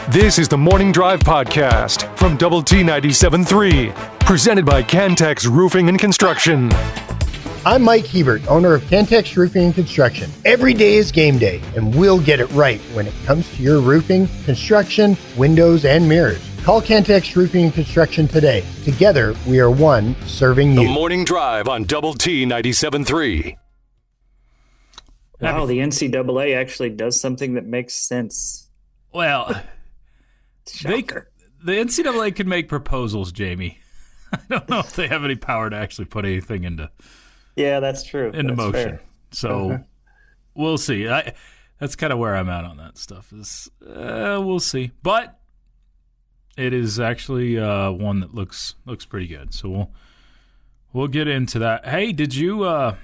This is the Morning Drive Podcast from Double T 97.3, presented by Cantex Roofing and Construction. I'm Mike Hebert, owner of Cantex Roofing and Construction. Every day is game day, and we'll get it right when it comes to your roofing, construction, windows, and mirrors. Call Cantex Roofing and Construction today. Together, we are one serving you. The Morning Drive on Double T 97.3. Wow, the NCAA actually does something that makes sense. Well, the NCAA can make proposals, Jamie. I don't know if they have any power to actually put anything into that's true. Into that's motion. Fair. So we'll see. That's kind of where I'm at on that stuff. We'll see, but it is actually one that looks pretty good. So we'll get into that. Hey, did you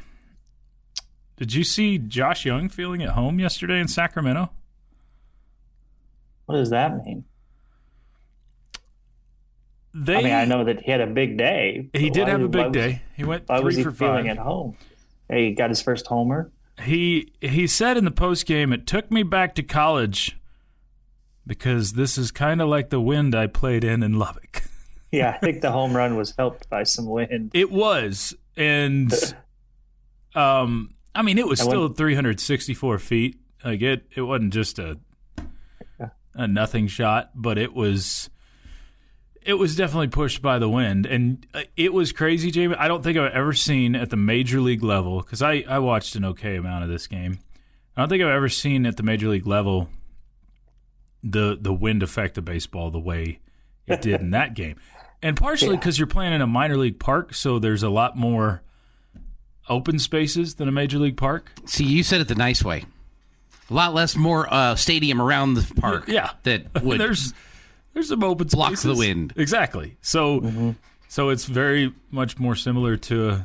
see Josh Young feeling at home yesterday in Sacramento? What does that mean? I know that he had a big day. He did have a big day. He went 3 for 5. Why was he feeling at home? Hey, he got his first homer. He said in the postgame, "It took me back to college because this is kind of like the wind I played in Lubbock." Yeah, I think the home run was helped by some wind. It was, and it was still 364 feet. Like it wasn't just a nothing shot, but it was definitely pushed by the wind, and it was crazy, Jamie. I don't think I've ever seen at the major league level, because I watched an okay amount of this game. I don't think I've ever seen at the major league level the wind affect the baseball the way it did in that game. And partially because you're playing in a minor league park, so there's a lot more open spaces than a major league park. See, you said it the nice way. A lot less more stadium around the park. Yeah. That would... There's some open blocks spaces. the wind. Exactly. So so it's very much more similar to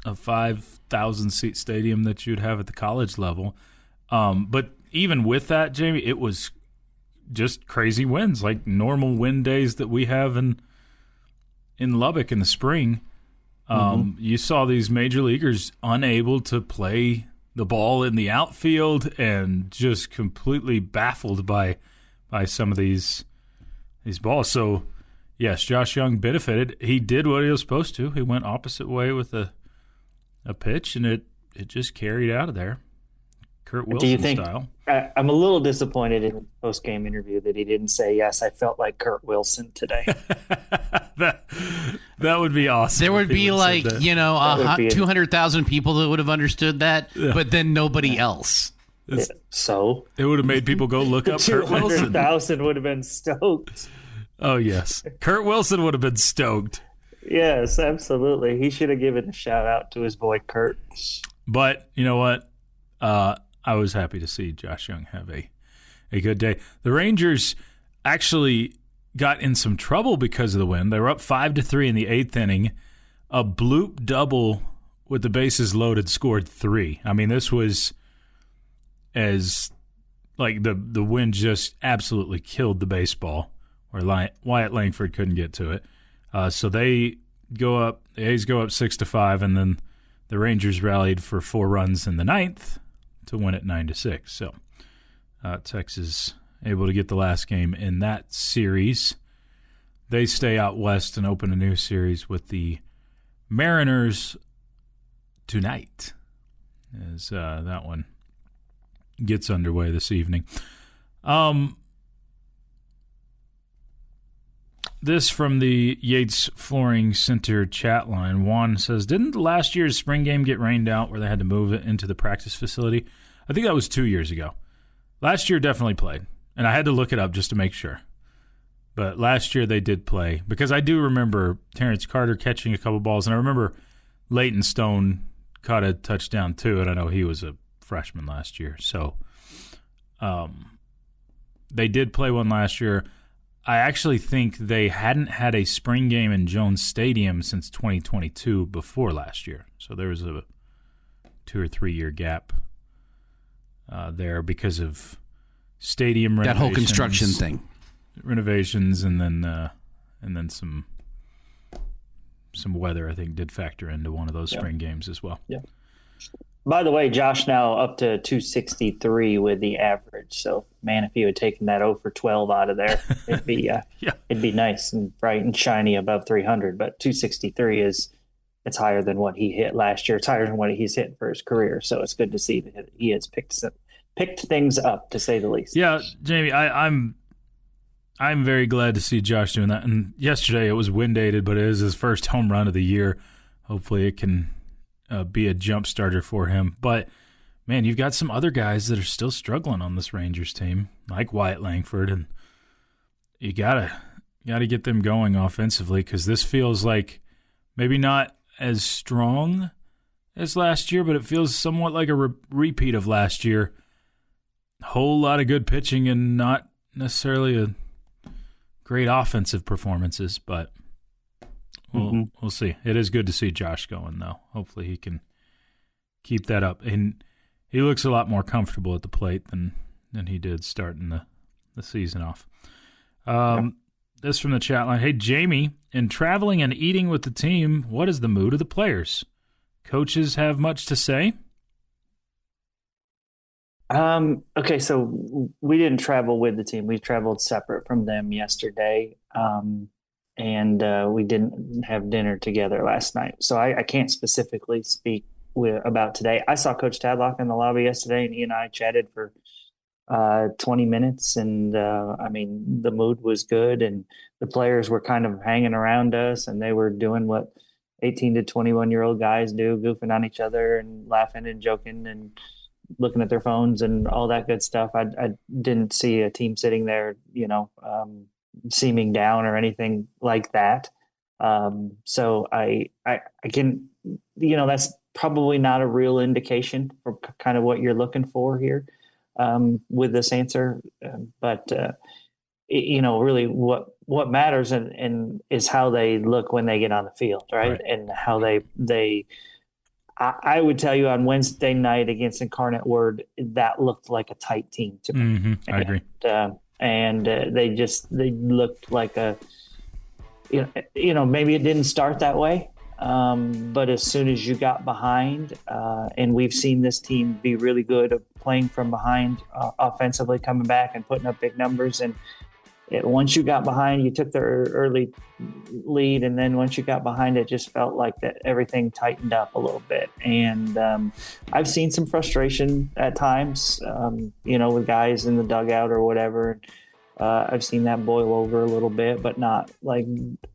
a 5,000 seat stadium that you'd have at the college level. But even with that, Jamie, it was just crazy winds, like normal wind days that we have in Lubbock in the spring. You saw these major leaguers unable to play the ball in the outfield and just completely baffled by some of these balls. So, yes, Josh Young benefited. He did what he was supposed to. He went opposite way with a pitch, and it just carried out of there. Kurt Wilson Do you think, style. I'm a little disappointed in the post-game interview that he didn't say, "Yes, I felt like Kurt Wilson today." that would be awesome. There would be 200,000 people that would have understood that, but then nobody else. So it would have made people go look up Kurt Wilson. 200,000 would have been stoked. Oh, yes. Kurt Wilson would have been stoked. Yes, absolutely. He should have given a shout-out to his boy Kurt. But you know what? I was happy to see Josh Young have a good day. The Rangers actually got in some trouble because of the wind. They were up 5-3 in the 8th inning. A bloop double with the bases loaded scored 3. I mean, this was as like the wind just absolutely killed the baseball, where Wyatt Langford couldn't get to it. So they go up. The A's go up 6-5, and then the Rangers rallied for 4 runs in the 9th to win it 9-6. So Texas able to get the last game in that series. They stay out west and open a new series with the Mariners tonight, as that one gets underway this evening. This from the Yates Flooring Center chat line. Juan says, didn't last year's spring game get rained out where they had to move it into the practice facility? I think that was 2 years ago. Last year definitely played, and I had to look it up just to make sure. But last year they did play, because I do remember Terrence Carter catching a couple balls, and I remember Leighton Stone caught a touchdown too, and I know he was a freshman last year. So they did play one last year. I actually think they hadn't had a spring game in Jones Stadium since 2022 before last year. So there was a 2 or 3 year gap there because of stadium renovations. That whole construction thing. Renovations and then some weather, I think, did factor into one of those spring games as well. Yeah. By the way, Josh now up to 263 with the average. So, man, if he had taken that 0 for 12 out of there, it'd be it'd be nice and bright and shiny above 300. But 263 it's higher than what he hit last year. It's higher than what he's hit for his career. So it's good to see that he has picked things up, to say the least. Yeah, Jamie, I'm very glad to see Josh doing that. And yesterday it was wind aided, but it is his first home run of the year. Hopefully it can be a jump starter for him. But, man, you've got some other guys that are still struggling on this Rangers team, like Wyatt Langford, and you gotta get them going offensively, because this feels like maybe not as strong as last year, but it feels somewhat like a repeat of last year. Whole lot of good pitching and not necessarily a great offensive performances, but we'll see. It is good to see Josh going, though. Hopefully he can keep that up. And he looks a lot more comfortable at the plate than he did starting the season off. This from the chat line. Hey, Jamie, in traveling and eating with the team, what is the mood of the players? Coaches have much to say? Okay, so we didn't travel with the team. We traveled separate from them yesterday, and we didn't have dinner together last night. So I can't specifically speak about today. I saw Coach Tadlock in the lobby yesterday, and he and I chatted for 20 minutes, and I mean, the mood was good, and the players were kind of hanging around us, and they were doing what 18 to 21-year-old guys do, goofing on each other and laughing and joking and looking at their phones and all that good stuff. I didn't see a team sitting there, seeming down or anything like that. So I can, that's probably not a real indication for kind of what you're looking for here with this answer. But really what matters and is how they look when they get on the field, right? And how they I would tell you on Wednesday night against Incarnate Word, that looked like a tight team to me. Mm-hmm. I agree. And they looked like maybe it didn't start that way. But as soon as you got behind, and we've seen this team be really good at playing from behind offensively, coming back and putting up big numbers. And once you got behind, you took the early lead. And then once you got behind, it just felt like that everything tightened up a little bit. And I've seen some frustration at times, with guys in the dugout or whatever. I've seen that boil over a little bit, but not like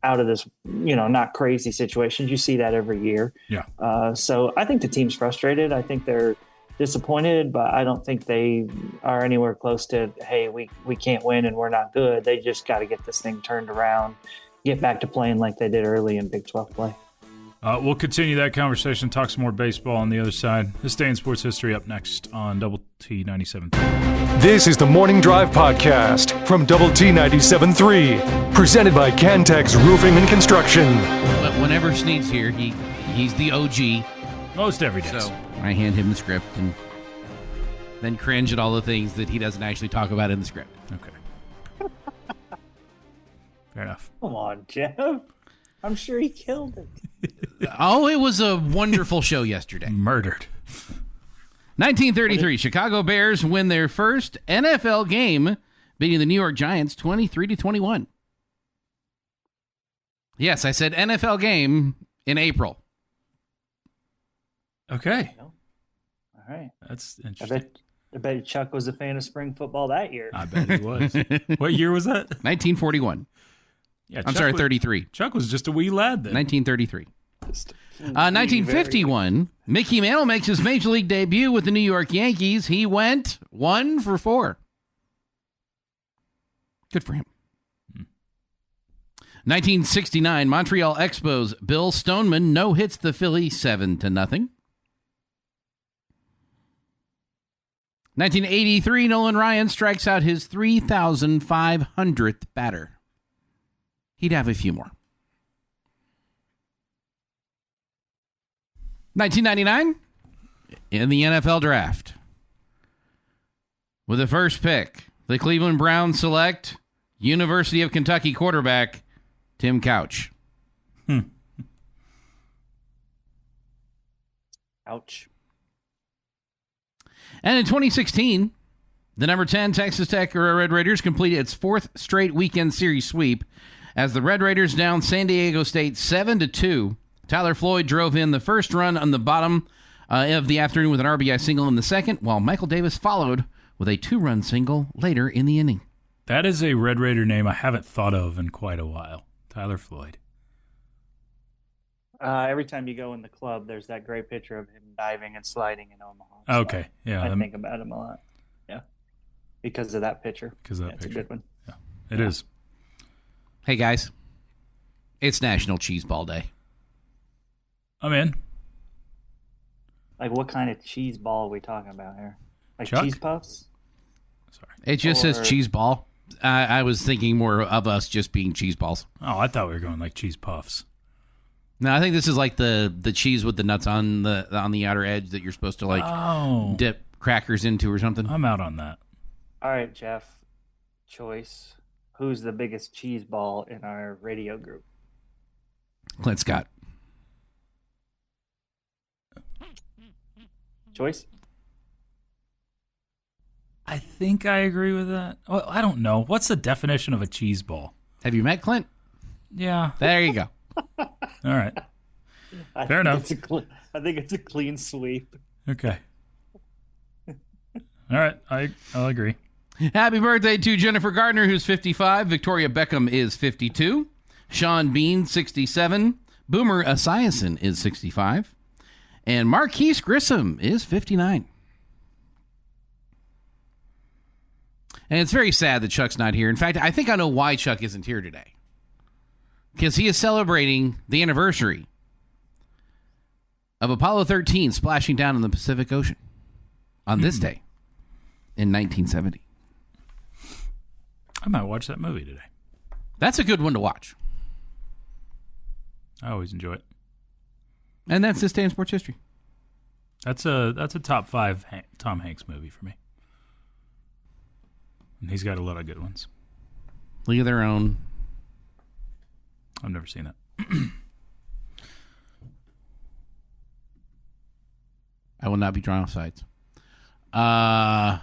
out of this, not crazy situations. You see that every year. Yeah. So I think the team's frustrated. I think they're disappointed, but I don't think they are anywhere close to, hey, we can't win and we're not good. They just got to get this thing turned around, get back to playing like they did early in Big 12 play. We'll continue that conversation, talk some more baseball on the other side. This day in sports history up next on Double T 97.3. This is the Morning Drive Podcast from Double T 97.3, presented by Cantex Roofing and Construction. But whenever Sneed's here, he's the OG. Most every day. So I hand him the script and then cringe at all the things that he doesn't actually talk about in the script. Okay. Fair enough. Come on, Jeff. I'm sure he killed it. Oh, it was a wonderful show yesterday. Murdered. 1933, Chicago Bears win their first NFL game, beating the New York Giants 23-21. Yes, I said NFL game in April. Okay. All right. That's interesting. I bet Chuck was a fan of spring football that year. I bet he was. What year was that? 1941. Yeah, I'm sorry, 33. Chuck was just a wee lad then. 1933. 1951, Mickey Mantle makes his Major League debut with the New York Yankees. He went 1 for 4. Good for him. 1969, Montreal Expos, Bill Stoneman no-hits the Phillies 7-0. 1983, Nolan Ryan strikes out his 3,500th batter. He'd have a few more. 1999, in the NFL Draft. With the first pick, the Cleveland Browns select University of Kentucky quarterback Tim Couch. Ouch. And in 2016, the number 10 Texas Tech Red Raiders completed its fourth straight weekend series sweep as the Red Raiders downed San Diego State 7-2. Tyler Floyd drove in the first run on the bottom of the afternoon with an RBI single in the second, while Michael Davis followed with a 2-run single later in the inning. That is a Red Raider name I haven't thought of in quite a while. Tyler Floyd. Every time you go in the club, there's that great picture of him diving and sliding in Omaha. Okay, yeah. I think about him a lot. Yeah, because of that picture. Because of that picture. picture. It's a good one. Yeah, it is. Hey, guys. It's National Cheese Ball Day. I'm in. Like, what kind of cheese ball are we talking about here? Like Chuck? cheese puffs? Sorry. It just says cheese ball. I was thinking more of us just being cheese balls. Oh, I thought we were going like cheese puffs. No, I think this is like the cheese with the nuts on the outer edge that you're supposed to like dip crackers into or something. I'm out on that. All right, Jeff. Choice. Who's the biggest cheese ball in our radio group? Clint Scott. Choice? I think I agree with that. Well, I don't know. What's the definition of a cheese ball? Have you met Clint? Yeah. There you go. All right. Fair enough. I think it's a clean sweep. Okay. All right. I'll agree. Happy birthday to Jennifer Gardner, who's 55. Victoria Beckham is 52. Sean Bean, 67. Boomer Esiason is 65. And Marquise Grissom is 59. And it's very sad that Chuck's not here. In fact, I think I know why Chuck isn't here today. Because he is celebrating the anniversary of Apollo 13 splashing down in the Pacific Ocean on this day in 1970. I might watch that movie today. That's a good one to watch. I always enjoy it. And that's this day in sports history. That's a top 5 Tom Hanks movie for me. And he's got a lot of good ones. League of Their Own. I've never seen that. I will not be drawn off sides. I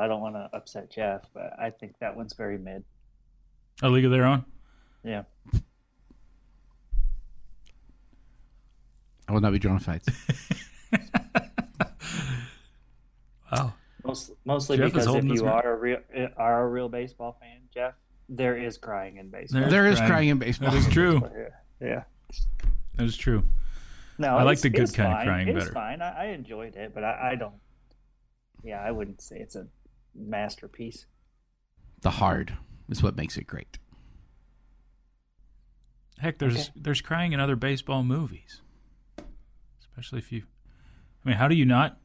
don't want to upset Jeff, but I think that one's very mid. A League of Their Own? Yeah. I will not be drawn off sides. Wow. Mostly Jeff because if you ground. are a real baseball fan, Jeff, there is crying in baseball. There is crying in baseball. That is true. Yeah. That is true. No, I like the good it's kind of fine. crying It's better. fine. I enjoyed it, but I don't. Yeah, I wouldn't say it's a masterpiece. The hard is what makes it great. Heck, there's crying in other baseball movies. Especially if you... I mean, how do you not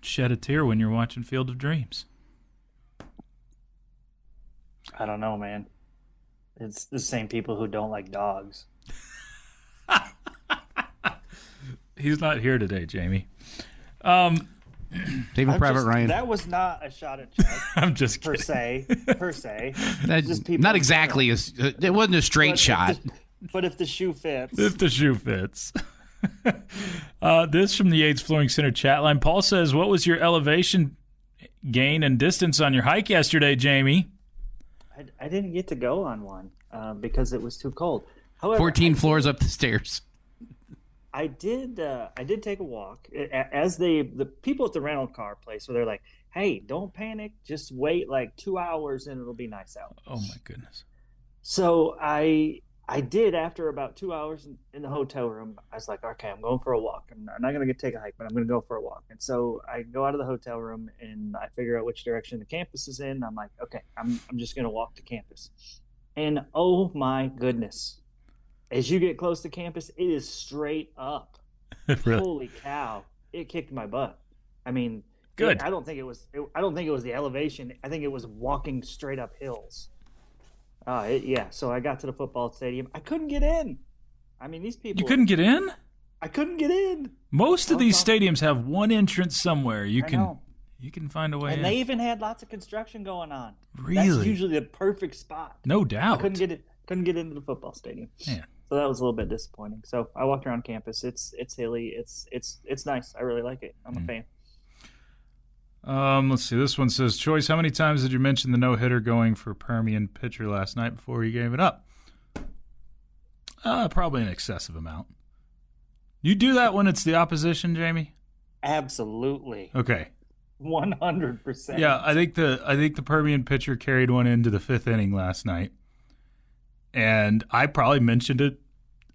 shed a tear when you're watching Field of Dreams? I don't know, man. It's the same people who don't like dogs. He's not here today, Jamie. Saving Private Ryan. That was not a shot at Chuck. I'm just per kidding. se. That's Just people not in exactly. It wasn't a straight shot. But if the shoe fits. If the shoe fits. This from the AIDS Flooring Center chat line. Paul says, what was your elevation gain and distance on your hike yesterday, Jamie? I didn't get to go on one because it was too cold. However, 14 floors up the stairs. I did take a walk as the people at the rental car place where they're like, hey, don't panic, just wait like 2 hours and it'll be nice out. Oh my goodness. So I did, after about 2 hours in the hotel room, I was like, okay, I'm going for a walk. I'm not going to take a hike, but I'm going to go for a walk. And so I go out of the hotel room and I figure out which direction the campus is in. I'm like, okay, I'm just going to walk to campus. And oh my goodness, as you get close to campus, it is straight up. Really? Holy cow. It kicked my butt. I mean, good. I don't think it was the elevation. I think it was walking straight up hills. Yeah. So I got to the football stadium. I couldn't get in. I mean, these people. You couldn't get in? I couldn't get in. Most of these stadiums have one entrance somewhere. You know. can find a way in. And they even had lots of construction going on. Really? That's usually the perfect spot. No doubt. I couldn't get into the football stadium. Man, So that was a little bit disappointing. So I walked around campus. It's hilly. It's nice. I really like it. I'm a fan. Let's see. This one says, Choice, how many times did you mention the no-hitter going for Permian pitcher last night before you gave it up? Probably an excessive amount. You do that when it's the opposition, Jamie? Absolutely. Okay. 100%. Yeah, I think the Permian pitcher carried one into the 5th inning last night. And I probably mentioned it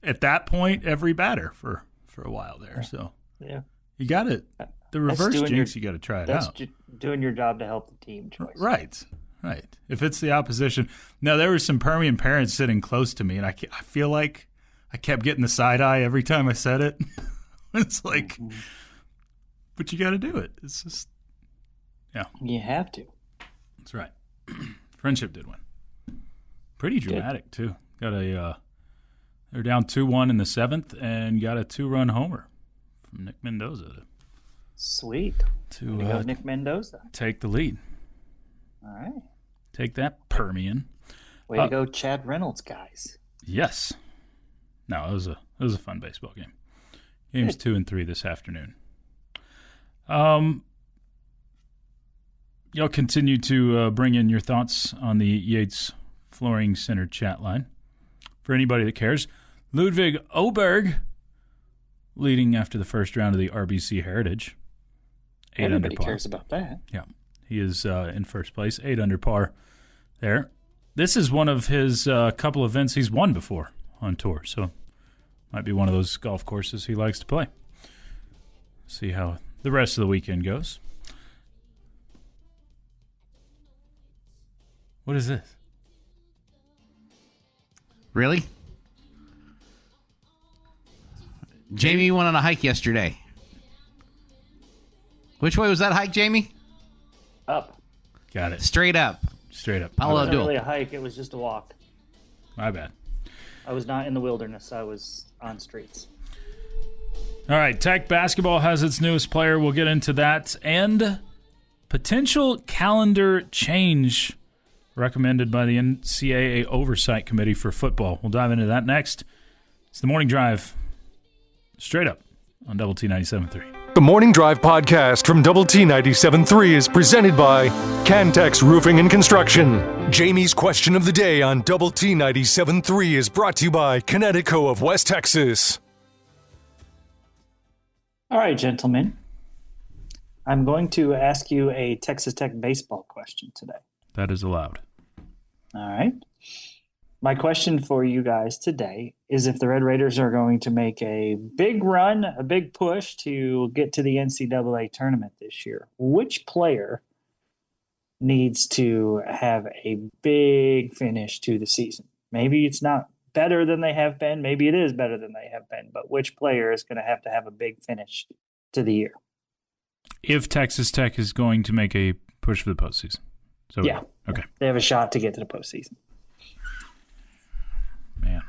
at that point every batter for a while there. So yeah, you got it. The reverse jinx, you got to try it out. That's doing your job to help the team. Choice. Right. If it's the opposition. Now, there were some Permian parents sitting close to me, and I feel like I kept getting the side eye every time I said it. It's like, but you got to do it. It's just, yeah. You have to. That's right. Friendship did win. Pretty dramatic, too. Got they're down 2-1 in the 7th and got a 2-run homer from Nick Mendoza. Sweet. To go Nick Mendoza. Take the lead. All right. Take that, Permian. Way to go, Chad Reynolds, guys. Yes. No, it was a fun baseball game. Games 2 and 3 this afternoon. Y'all continue to bring in your thoughts on the Yates Flooring Center chat line. For anybody that cares, Ludwig Oberg leading after the first round of the RBC Heritage. 8 Everybody under par. cares about that. Yeah, he is in first place, 8 under par there. This is one of his couple events he's won before on tour, so might be one of those golf courses he likes to play. See how the rest of the weekend goes. What is this? Really? Jamie went on a hike yesterday. Which way was that hike, Jamie? Up. Got it. Straight up. Straight up. Palo It wasn't Abdul. really a hike. It was just a walk. My bad. I was not in the wilderness. I was on streets. All right, Tech basketball has its newest player. We'll get into that. And potential calendar change recommended by the NCAA Oversight Committee for football. We'll dive into that next. It's the Morning Drive. Straight up on Double T 97.3. The Morning Drive podcast from Double T 97.3 is presented by Cantex Roofing and Construction. Jamie's question of the day on Double T 97.3 is brought to you by Connecticut of West Texas. All right, gentlemen. I'm going to ask you a Texas Tech baseball question today. That is allowed. All right. My question for you guys today is if the Red Raiders are going to make a big run, a big push to get to the NCAA tournament this year, which player needs to have a big finish to the season? Maybe it's not better than they have been. Maybe it is better than they have been. But which player is going to have a big finish to the year? If Texas Tech is going to make a push for the postseason. So, yeah. Okay. They have a shot to get to the postseason. Man.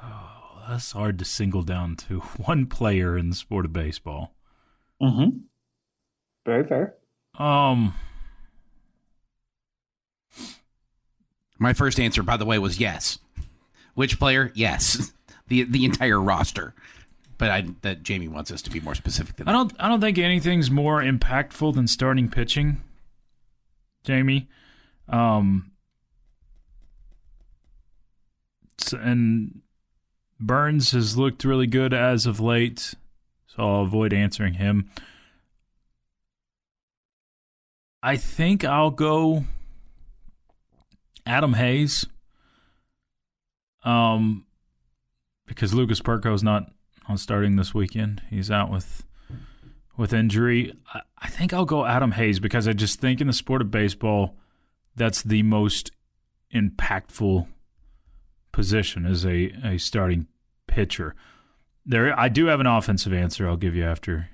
Oh, that's hard to single down to one player in the sport of baseball. Mm-hmm. Very fair. My first answer, by the way, was yes. Which player? Yes. The entire roster. But that Jamie wants us to be more specific than that. I don't think anything's more impactful than starting pitching, Jamie. And Burns has looked really good as of late, so I'll avoid answering him. I think I'll go Adam Hayes, because Lucas Perko's not on starting this weekend. He's out with injury. I think I'll go Adam Hayes because I just think in the sport of baseball, that's the most impactful position as a starting pitcher. I do have an offensive answer I'll give you after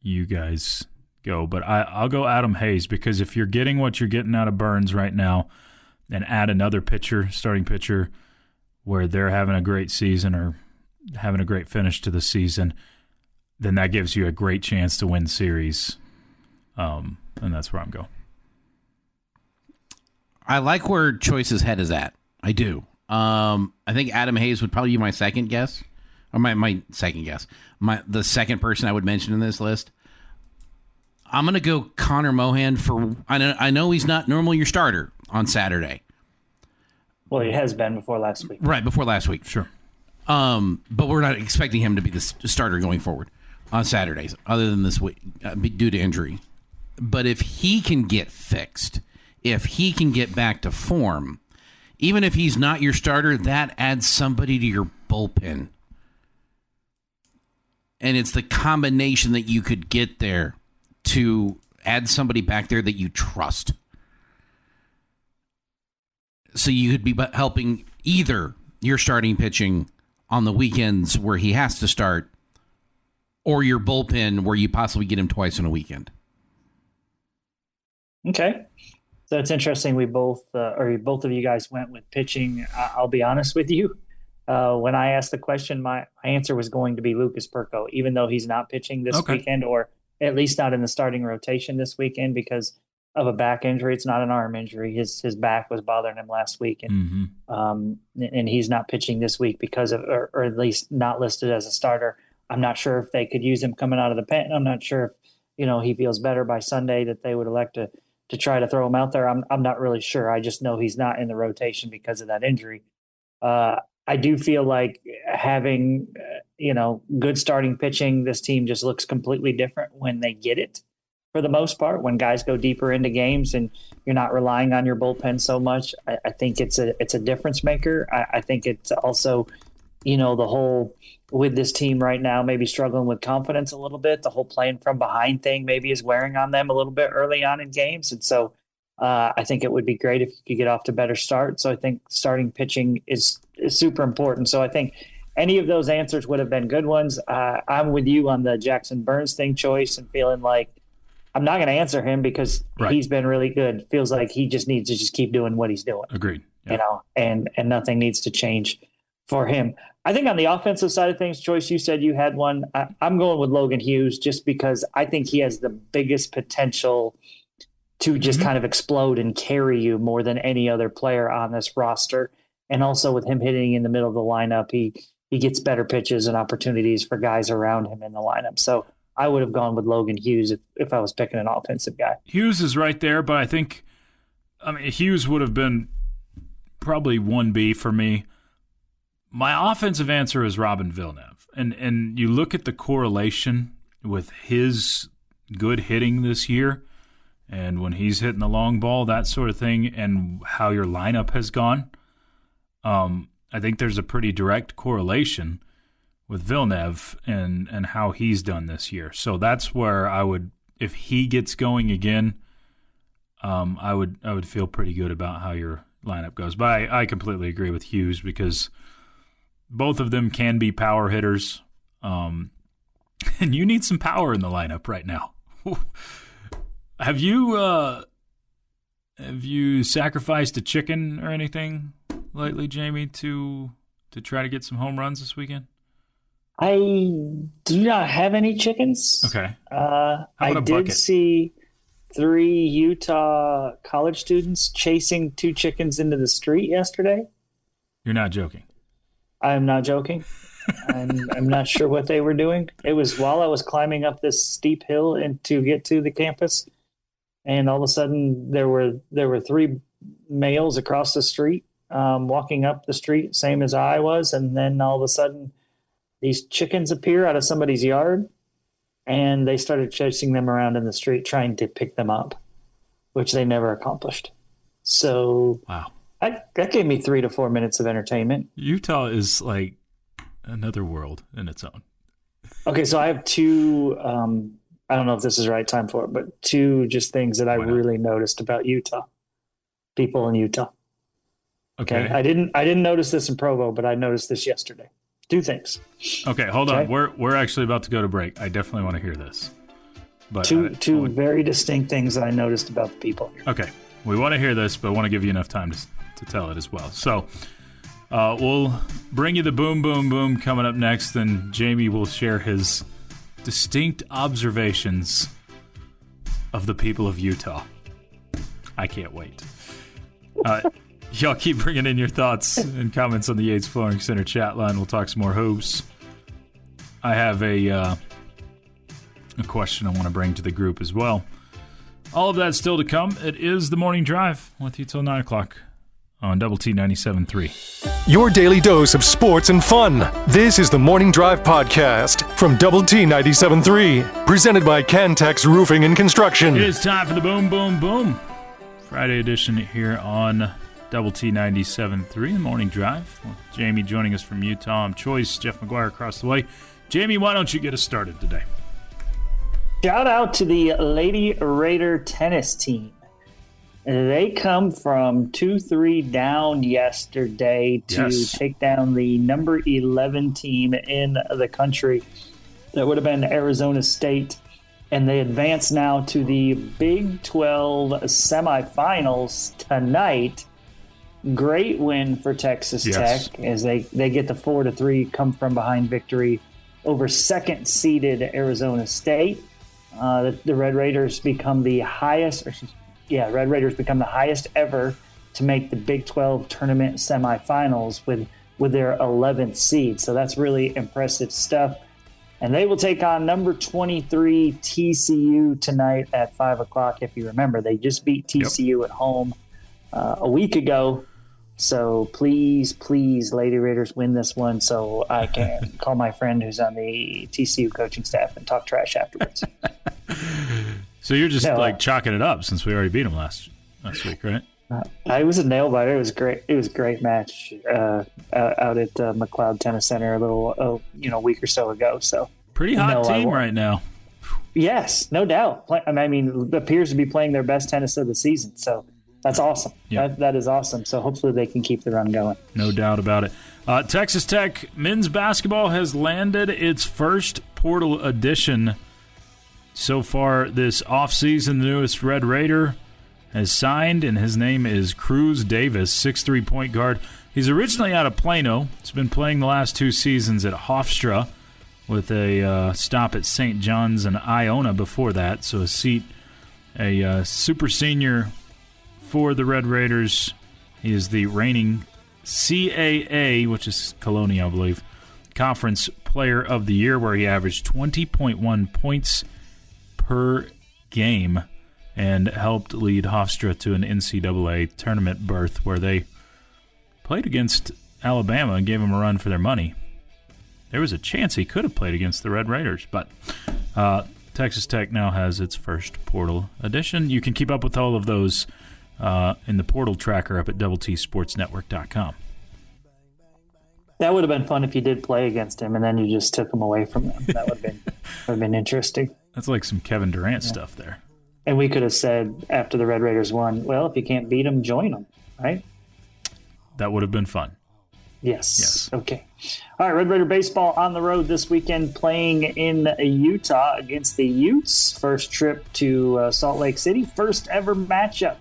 you guys go, but I'll go Adam Hayes because if you're getting what you're getting out of Burns right now and add another pitcher, starting pitcher, where they're having a great season or having a great finish to the season, then that gives you a great chance to win series. And that's where I'm going. I like where Choice's head is at. I do. I think Adam Hayes would probably be my second guess. Or my second guess. The second person I would mention in this list. I'm going to go Connor Mohan for... I know he's not normally your starter on Saturday. Well, he has been before last week. Right, before last week. Sure. But we're not expecting him to be the starter going forward on Saturdays, other than this week, due to injury. But if he can get fixed, if he can get back to form, even if he's not your starter, that adds somebody to your bullpen. And it's the combination that you could get there to add somebody back there that you trust. So you could be helping either your starting pitching on the weekends where he has to start, or your bullpen where you possibly get him twice in a weekend. Okay. So it's interesting. We both of you guys went with pitching. I'll be honest with you. When I asked the question, my answer was going to be Lucas Perko, even though he's not pitching this weekend, or at least not in the starting rotation this weekend because of a back injury. It's not an arm injury. His back was bothering him last week, and and he's not pitching this week because of, or at least not listed as a starter. I'm not sure if they could use him coming out of the pen. I'm not sure if he feels better by Sunday that they would elect to try to throw him out there. I'm not really sure. I just know he's not in the rotation because of that injury. I do feel like having, good starting pitching, this team just looks completely different when they get it for the most part, when guys go deeper into games and you're not relying on your bullpen so much. I think it's a difference maker. I think it's also, the whole with this team right now, maybe struggling with confidence a little bit. The whole playing from behind thing maybe is wearing on them a little bit early on in games. And so I think it would be great if you could get off to better start. So I think starting pitching is super important. So I think any of those answers would have been good ones. I'm with you on the Jackson Burns thing choice and feeling like I'm not going to answer him because he's been really good. Feels like he just needs to just keep doing what he's doing. Agreed. Yeah. And nothing needs to change for him. I think on the offensive side of things, Choice, you said you had one. I'm going with Logan Hughes just because I think he has the biggest potential to just kind of explode and carry you more than any other player on this roster. And also with him hitting in the middle of the lineup, he gets better pitches and opportunities for guys around him in the lineup. So I would have gone with Logan Hughes if I was picking an offensive guy. Hughes is right there, but I think Hughes would have been probably 1B for me. My offensive answer is Robin Villeneuve. And you look at the correlation with his good hitting this year and when he's hitting the long ball, that sort of thing, and how your lineup has gone. I think there's a pretty direct correlation with Villeneuve and how he's done this year. So that's where I would, if he gets going again, I would feel pretty good about how your lineup goes. But I completely agree with Hughes because both of them can be power hitters, and you need some power in the lineup right now. Have you sacrificed a chicken or anything lately, Jamie, to try to get some home runs this weekend? I do not have any chickens. Okay. I did see 3 Utah college students chasing 2 chickens into the street yesterday. You're not joking. I'm not joking. I'm not sure what they were doing. It was while I was climbing up this steep hill and to get to the campus, and all of a sudden there were 3 males across the street, walking up the street, same as I was, and then all of a sudden these chickens appear out of somebody's yard, and they started chasing them around in the street, trying to pick them up, which they never accomplished. So wow, that gave me 3 to 4 minutes of entertainment. Utah is like another world in its own. Okay, so I have 2. I don't know if this is the right time for it, but 2 just things that I really noticed about Utah. People in Utah. Okay. I didn't notice this in Provo, but I noticed this yesterday. 2 things. Okay, hold on. We're actually about to go to break. I definitely want to hear this. But two very distinct things that I noticed about the people here. Okay, we want to hear this, but I want to give you enough time to tell it as well. So we'll bring you the boom, boom, boom coming up next, and Jamie will share his distinct observations of the people of Utah. I can't wait. Y'all keep bringing in your thoughts and comments on the Yates Flooring Center chat line. We'll talk some more hoops. I have a question I want to bring to the group as well. All of that still to come. It is the Morning Drive with you till 9 o'clock on Double T 97.3. Your daily dose of sports and fun. This is the Morning Drive podcast from Double T 97.3, presented by Cantex Roofing and Construction. It is time for the Boom Boom Boom Friday edition here on Double T 97.3, the Morning Drive. With Jamie joining us from Utah. I'm Chois, Jeff McGuire across the way. Jamie, why don't you get us started today? Shout out to the Lady Raider tennis team. They come from 2-3 down yesterday to take down the number 11 team in the country. That would have been Arizona State. And they advance now to the Big 12 semifinals tonight. Great win for Texas Tech as they get the 4-3 come from behind victory over second-seeded Arizona State. The Red Raiders become the highest ever to make the Big 12 tournament semifinals with their 11th seed. So that's really impressive stuff. And they will take on number 23 TCU tonight at 5 o'clock. If you remember, they just beat TCU at home a week ago. So please, Lady Raiders, win this one so I can call my friend who's on the TCU coaching staff and talk trash afterwards. So you're just chalking it up since we already beat them last week, right? It was a nail biter. It was great. It was a great match out at McLeod Tennis Center a week or so ago. So pretty hot team right now. Yes, no doubt. I mean, appears to be playing their best tennis of the season. So that's awesome. Yep. That is awesome. So hopefully they can keep the run going. No doubt about it. Texas Tech men's basketball has landed its first portal edition so far this offseason. The newest Red Raider has signed, and his name is Cruz Davis, 6'3" point guard. He's originally out of Plano. He's been playing the last 2 seasons at Hofstra with a stop at St. John's and Iona before that. So a super senior for the Red Raiders. He is the reigning CAA, which is Colonia, I believe, Conference Player of the Year, where he averaged 20.1 points per game and helped lead Hofstra to an NCAA tournament berth where they played against Alabama and gave them a run for their money. There was a chance he could have played against the Red Raiders, but Texas Tech now has its first portal edition. You can keep up with all of those in the portal tracker up at doubleTSportsNetwork.com. That would have been fun if you did play against him and then you just took him away from them. That would have been interesting. That's like some Kevin Durant stuff there. And we could have said after the Red Raiders won, well, if you can't beat them, join them, right? That would have been fun. Yes. Okay. All right, Red Raider baseball on the road this weekend, playing in Utah against the Utes. First trip to Salt Lake City. First ever matchup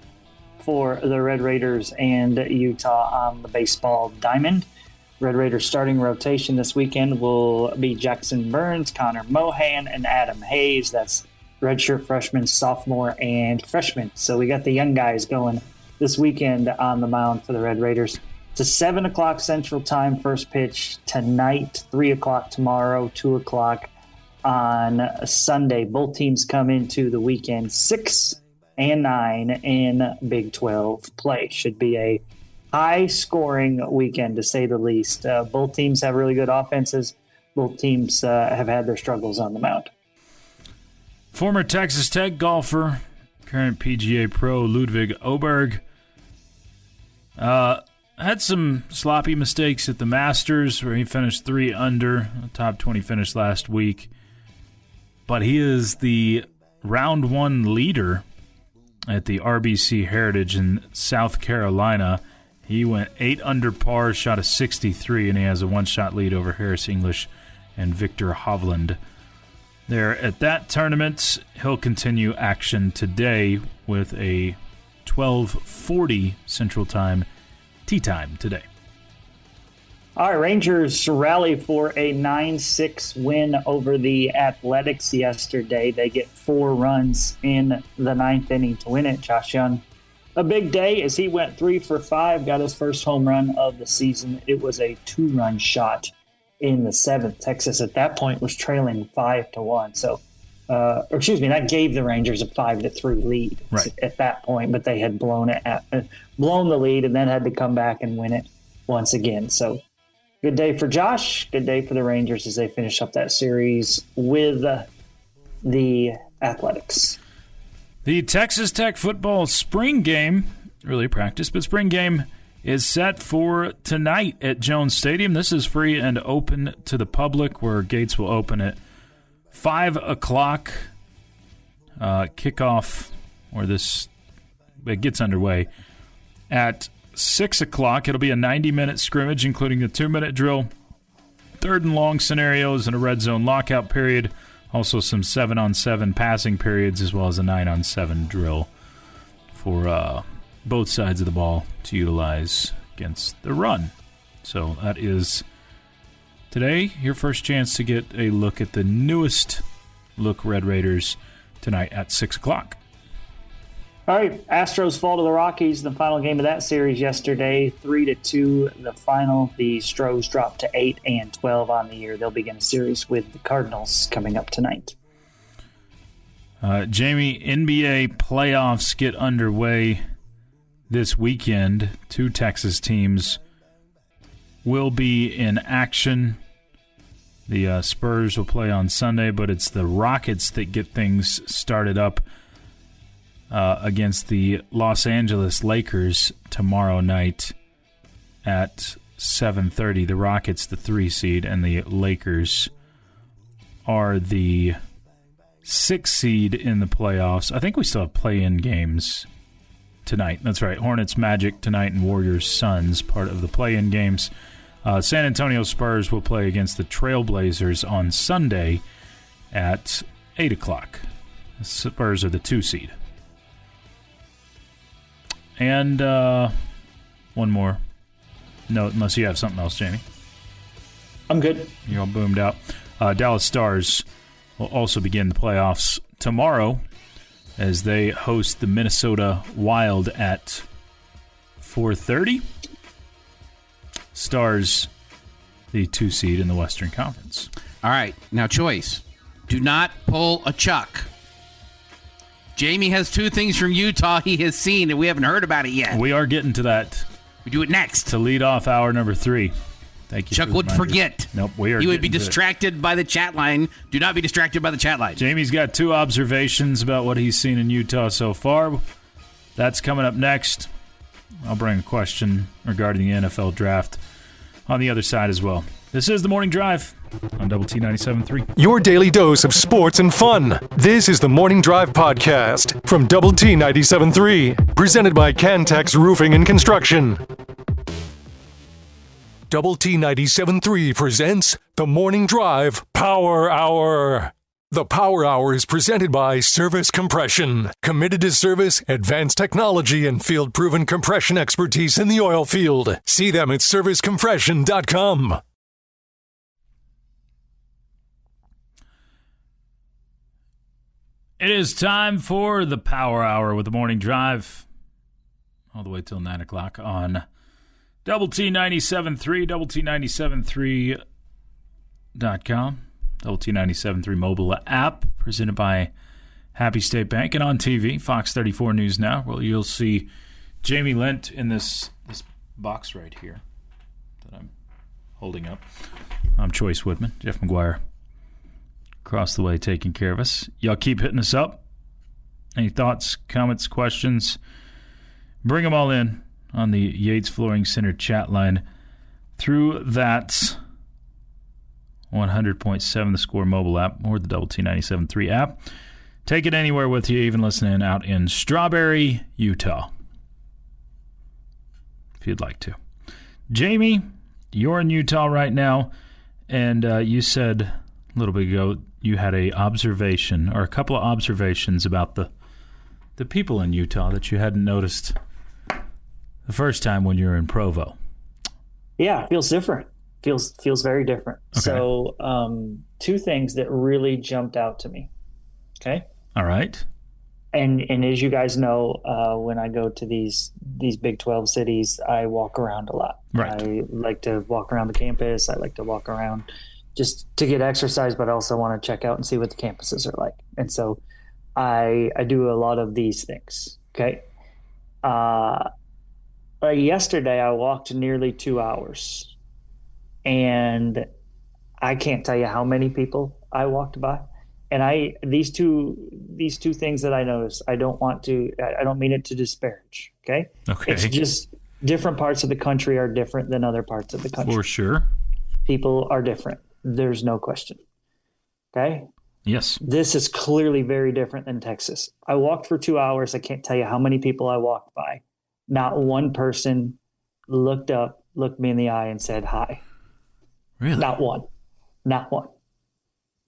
for the Red Raiders and Utah on the baseball diamond. Red Raiders starting rotation this weekend will be Jackson Burns, Connor Mohan, and Adam Hayes. That's redshirt freshman, sophomore, and freshman. So we got the young guys going this weekend on the mound for the Red Raiders. It's a 7 o'clock Central Time first pitch tonight, 3 o'clock tomorrow, 2 o'clock on Sunday. Both teams come into the weekend 6 and 9 in Big 12 play. Should be a high-scoring weekend, to say the least. Both teams have really good offenses. Both teams have had their struggles on the mound. Former Texas Tech golfer, current PGA pro Ludwig Oberg, had some sloppy mistakes at the Masters, where he finished 3 under, a top 20 finish last week. But he is the round 1 leader at the RBC Heritage in South Carolina. He went 8 under par, shot a 63, and he has a 1-shot lead over Harris English and Victor Hovland. There at that tournament, he'll continue action today with a 12:40 Central Time tee time today. All right, Rangers rally for a 9-6 win over the Athletics yesterday. They get 4 runs in the 9th inning to win it. Josh Young a big day as he went 3 for 5, got his first home run of the season. It was a 2-run shot in the 7th. Texas at that point was trailing 5-1. So, that gave the Rangers a 5-3 lead at that point, but they had blown the lead and then had to come back and win it once again. So, good day for Josh. Good day for the Rangers as they finish up that series with the Athletics. The Texas Tech football spring game, really practice, but spring game is set for tonight at Jones Stadium. This is free and open to the public, where gates will open at 5 o'clock. Kickoff, it gets underway at 6 o'clock. It'll be a 90-minute scrimmage, including a 2-minute drill, 3rd and long scenarios, and a red zone lockout period. Also some 7-on-7 passing periods, as well as a 9-on-7 drill for both sides of the ball to utilize against the run. So that is today your first chance to get a look at the newest look Red Raiders tonight at 6 o'clock. All right, Astros fall to the Rockies in the final game of that series yesterday, 3-2 the final. The Stros dropped to 8-12 on the year. They'll begin a series with the Cardinals coming up tonight. Jamie, NBA playoffs get underway this weekend. 2 Texas teams will be in action. The Spurs will play on Sunday, but it's the Rockets that get things started up against the Los Angeles Lakers tomorrow night at 7:30. The Rockets, the 3 seed, and the Lakers are the 6 seed in the playoffs. I think we still have play-in games tonight. That's right. Hornets, Magic tonight, and Warriors, Suns, part of the play-in games. San Antonio Spurs will play against the Trailblazers on Sunday at 8 o'clock. The Spurs are the 2 seed. And one more note, unless you have something else, Jamie. I'm good. You're all boomed out. Dallas Stars will also begin the playoffs tomorrow as they host the Minnesota Wild at 4:30. Stars, the 2 seed in the Western Conference. All right. Now, Choice, do not pull a Chuck. Jamie has 2 things from Utah he has seen, and we haven't heard about it yet. We are getting to that. We do it next. To lead off hour number 3. Thank you. Chuck would forget. Nope, we are. He would be distracted by the chat line. Do not be distracted by the chat line. Jamie's got 2 observations about what he's seen in Utah so far. That's coming up next. I'll bring a question regarding the NFL draft on the other side as well. This is The Morning Drive on Double T 97.3. Your daily dose of sports and fun. This is the Morning Drive podcast from Double T 97.3, presented by Cantex Roofing and Construction. Double T 97.3 presents the Morning Drive Power Hour. The Power Hour is presented by Service Compression. Committed to service, advanced technology, and field-proven compression expertise in the oil field. See them at servicecompression.com. It is time for the Power Hour with the Morning Drive, all the way till 9 o'clock on Double T 97.3, Double T 97.3.com, Double T 97.3 mobile app, presented by Happy State Bank, and on TV, Fox 34 News Now, where you'll see Jamie Lent in this box right here that I'm holding up. I'm Chois Woodman, Jeff McGuire across the way taking care of us. Y'all keep hitting us up. Any thoughts, comments, questions? Bring them all in on the Yates Flooring Center chat line through that 100.7 The Score mobile app or the Double T 97.3 app. Take it anywhere with you, even listening out in Strawberry, Utah, if you'd like to. Jamie, you're in Utah right now, and you said a little bit ago you had a observation or a couple of observations about the people in Utah that you hadn't noticed the first time when you were in Provo. Yeah, it feels different. Feels very different. Okay. So 2 things that really jumped out to me. Okay. All right. And as you guys know, when I go to these Big 12 cities, I walk around a lot. Right. I like to walk around the campus. I like to walk around just to get exercise, but I also want to check out and see what the campuses are like. And so I do a lot of these things. Okay. Yesterday, I walked nearly 2 hours, and I can't tell you how many people I walked by. And these two things that I noticed, I don't mean it to disparage. Okay. It's just different parts of the country are different than other parts of the country. For sure. People are different. There's no question. Okay. Yes. This is clearly very different than Texas. I walked for 2 hours. I can't tell you how many people I walked by. Not one person looked me in the eye and said hi. Really? Not one. Not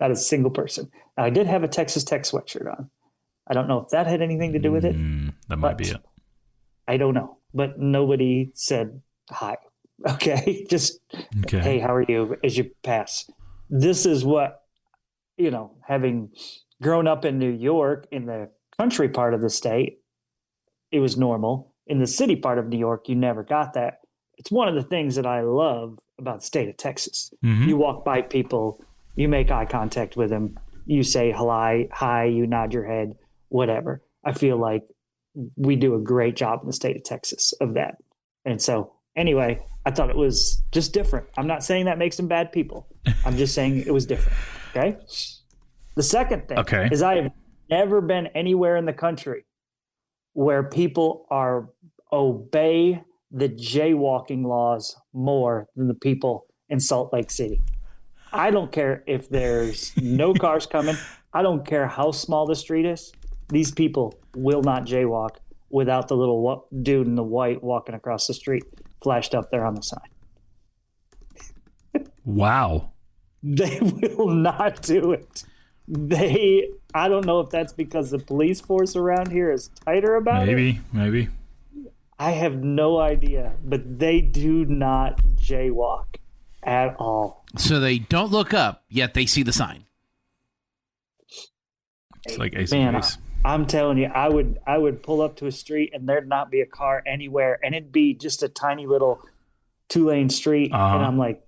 a single person. Now, I did have a Texas Tech sweatshirt on. I don't know if that had anything to do with it. That might be it. I don't know. But nobody said hi. Okay? Just, hey, how are you as you pass? This is what, having grown up in New York, in the country part of the state, it was normal. In the city part of New York, you never got that. It's one of the things that I love about the state of Texas. Mm-hmm. You walk by people, you make eye contact with them, you say hi, you nod your head, whatever. I feel like we do a great job in the state of Texas of that. And so anyway, I thought it was just different. I'm not saying that makes them bad people. I'm just saying it was different. Okay. The second thing is I have never been anywhere in the country where people obey the jaywalking laws more than the people in Salt Lake City. I don't care if there's no cars coming. I don't care how small the street is. These people will not jaywalk without the little dude in the white walking across the street flashed up there on the sign. Wow. They will not do it. I don't know if that's because the police force around here is tighter about it. Maybe. I have no idea, but they do not jaywalk at all. So they don't look up, yet they see the sign. It's like Ace Man, and Base. I'm telling you, I would pull up to a street and there'd not be a car anywhere, and it'd be just a tiny little 2-lane street, and I'm like,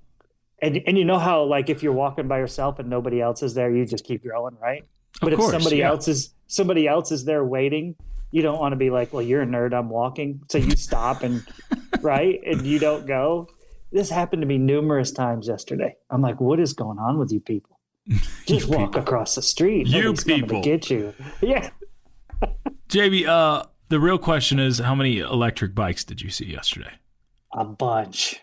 and you know how, like, if you're walking by yourself and nobody else is there, you just keep going, right? But if somebody else is there waiting, you don't want to be like, well, you're a nerd, I'm walking. So you stop and right. And you don't go. This happened to me numerous times yesterday. I'm like, what is going on with you people? Just walk across the street. Nobody's coming to get you. Yeah. JB, the real question is, how many electric bikes did you see yesterday? A bunch.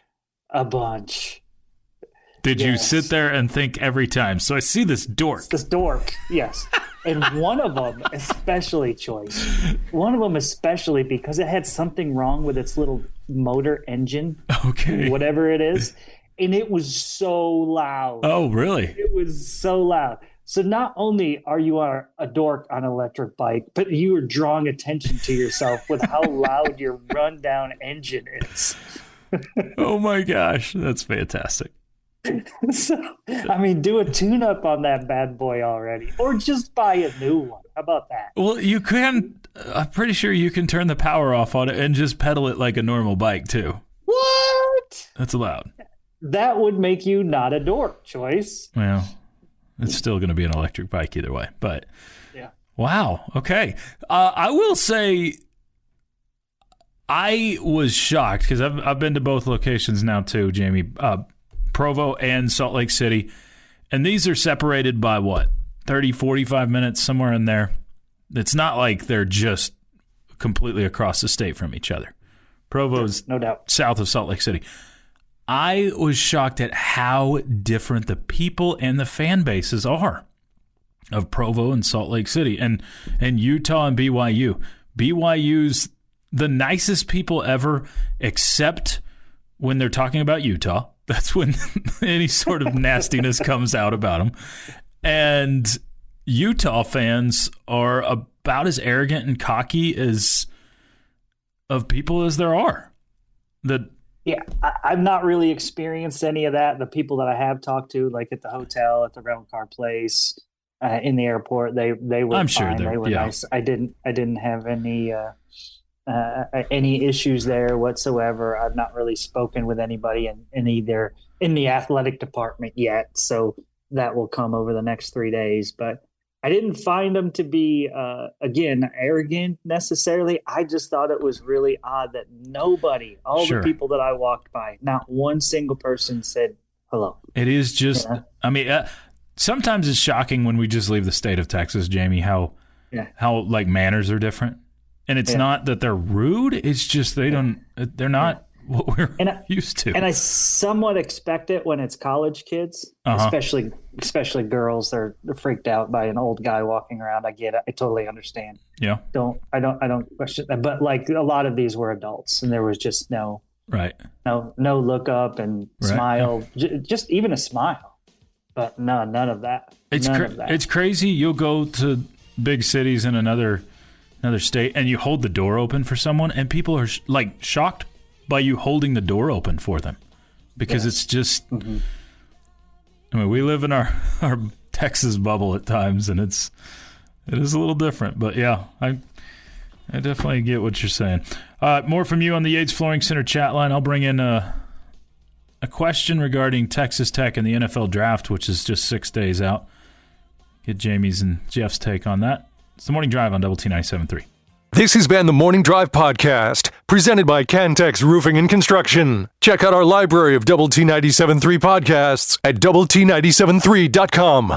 Did you sit there and think every time, so I see this dork? It's this dork, yes. And one of them especially, Choice. One of them especially because it had something wrong with its little motor engine. Okay. Whatever it is. And it was so loud. Oh, really? It was so loud. So not only are you a dork on an electric bike, but you are drawing attention to yourself with how loud your rundown engine is. Oh, my gosh. That's fantastic. So, I mean, do a tune-up on that bad boy already, or just buy a new one. How about that? Well, you can. I'm pretty sure you can turn the power off on it and just pedal it like a normal bike too. What? That's allowed. That would make you not a dork, Choice. Well, it's still going to be an electric bike either way. But yeah. Wow. Okay. I will say, I was shocked because I've been to both locations now too, Jamie. Provo and Salt Lake City. And these are separated by what? 30, 45 minutes, somewhere in there. It's not like they're just completely across the state from each other. Provo's no doubt south of Salt Lake City. I was shocked at how different the people and the fan bases are of Provo and Salt Lake City and Utah and BYU. BYU's the nicest people ever, except when they're talking about Utah. That's when any sort of nastiness comes out about them. And Utah fans are about as arrogant and cocky as of people as there are. Yeah, I've not really experienced any of that. The people that I have talked to, like at the hotel, at the rental car place, in the airport. They were I'm fine. sure They were yeah. nice. I didn't have any issues there whatsoever. I've not really spoken with anybody in either in the athletic department yet, so that will come over the next 3 days. But I didn't find them to be again arrogant necessarily. I just thought it was really odd that nobody, all Sure. the people that I walked by, not one single person said hello. It is just, Yeah. I mean, sometimes it's shocking when we just leave the state of Texas, Jamie, how like manners are different. And it's not that they're rude. It's just they're not what we're used to. And I somewhat expect it when it's college kids, especially girls. They're freaked out by an old guy walking around. I get it. I totally understand. Yeah. I don't question that. But like a lot of these were adults, and there was just no look up and smile, just even a smile. But none of that. It's crazy. You'll go to big cities in another state, and you hold the door open for someone, and people are like shocked by you holding the door open for them, because it's just. I mean, we live in our Texas bubble at times, and it is a little different. But yeah, I definitely get what you're saying. More from you on the Yates Flooring Center chat line. I'll bring in a question regarding Texas Tech and the NFL draft, which is just 6 days out. Get Jamie's and Jeff's take on that. It's the Morning Drive on Double T 97.3. This has been the Morning Drive Podcast, presented by Cantex Roofing and Construction. Check out our library of Double T 97.3 podcasts at doublet97.3.com.